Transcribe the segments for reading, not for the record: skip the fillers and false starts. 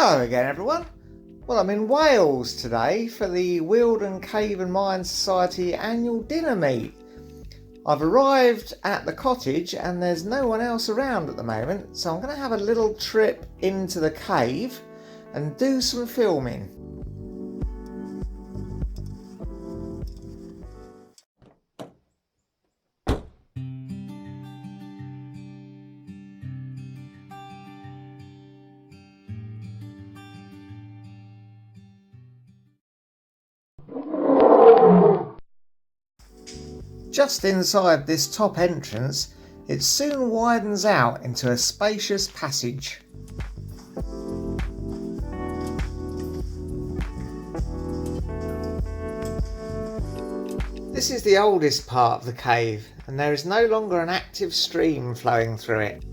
Hello again everyone. Well, I'm in Wales today for the Wealden Cave and Mine Society annual dinner meet. I've arrived at the cottage and there's no one else around at the moment, so I'm going to have a little trip into the cave and do some filming. Just inside this top entrance, it soon widens out into a spacious passage. This is the oldest part of the cave, and there is no longer an active stream flowing through it.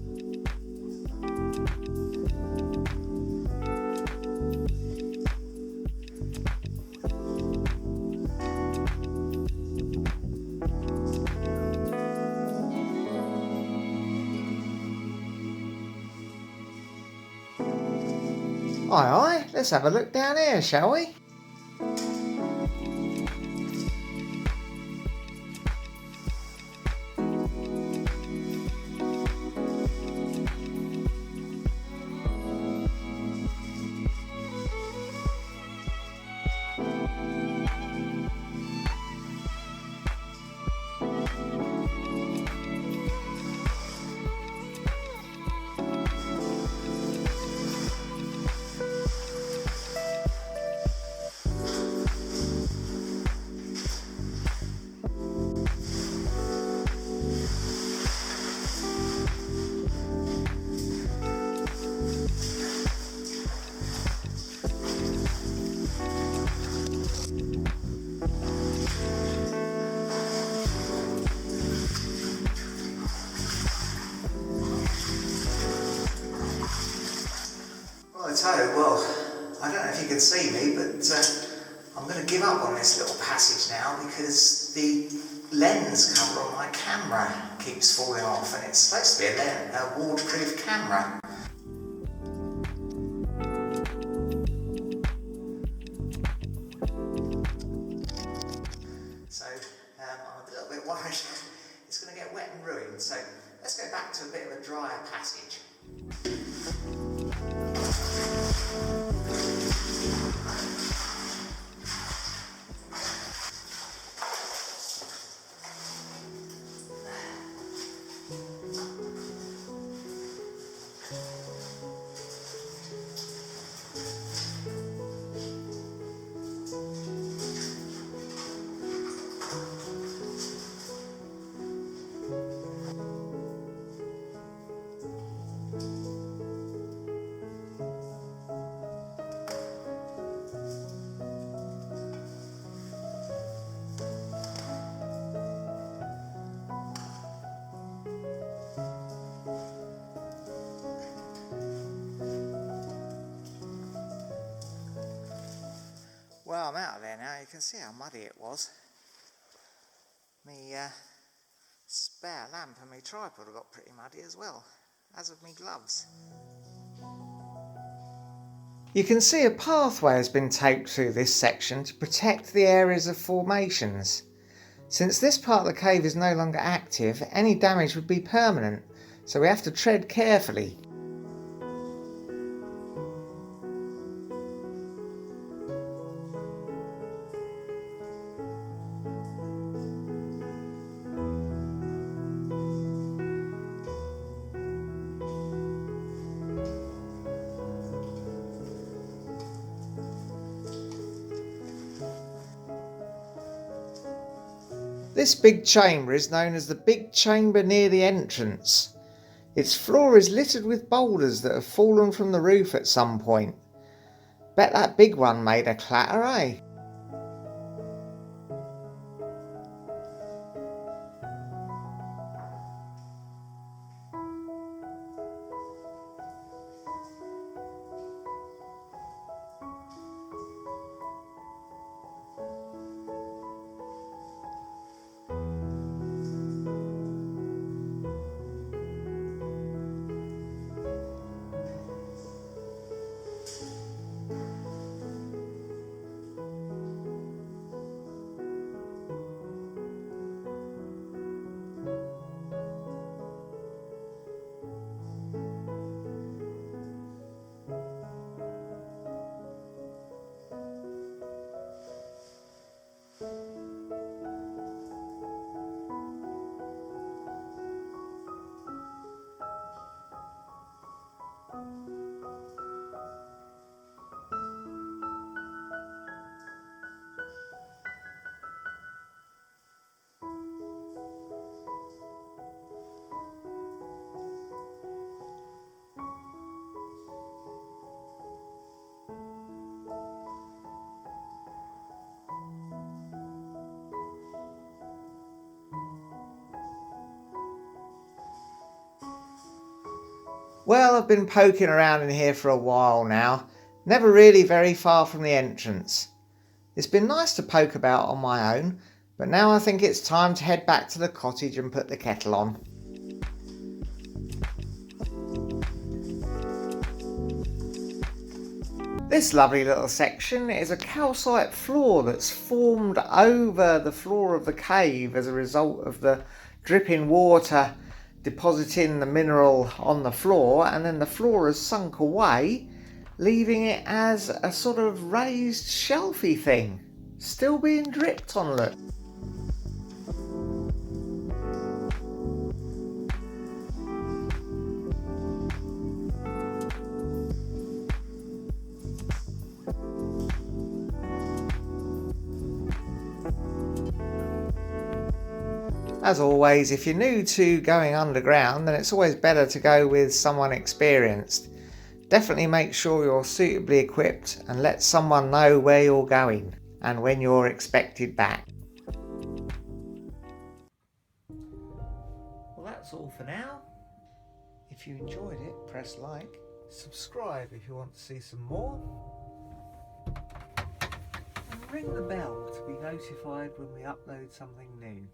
Aye, let's have a look down here, shall we? Well, I don't know if you can see me, but I'm going to give up on this little passage now because the lens cover on my camera keeps falling off, and it's supposed to be a waterproof camera. So I'm a little bit worried it's going to get wet and ruined, so let's go back to a bit of a drier passage. Well, I'm out of there now. You can see how muddy it was. Me spare lamp and my tripod have got pretty muddy as well, as have my gloves. You can see a pathway has been taped through this section to protect the areas of formations. Since this part of the cave is no longer active, any damage would be permanent, so we have to tread carefully. This big chamber is known as the big chamber near the entrance. Its floor is littered with boulders that have fallen from the roof at some point. Bet that big one made a clatter, eh? Well, I've been poking around in here for a while now, never really very far from the entrance. It's been nice to poke about on my own, but now I think it's time to head back to the cottage and put the kettle on. This lovely little section is a calcite floor that's formed over the floor of the cave as a result of the dripping water depositing the mineral on the floor, and then the floor has sunk away, leaving it as a sort of raised shelfy thing, still being dripped on, look. As always, if you're new to going underground, then it's always better to go with someone experienced. Definitely make sure you're suitably equipped and let someone know where you're going and when you're expected back. Well, that's all for now. If you enjoyed it, press like. Subscribe if you want to see some more. And ring the bell to be notified when we upload something new.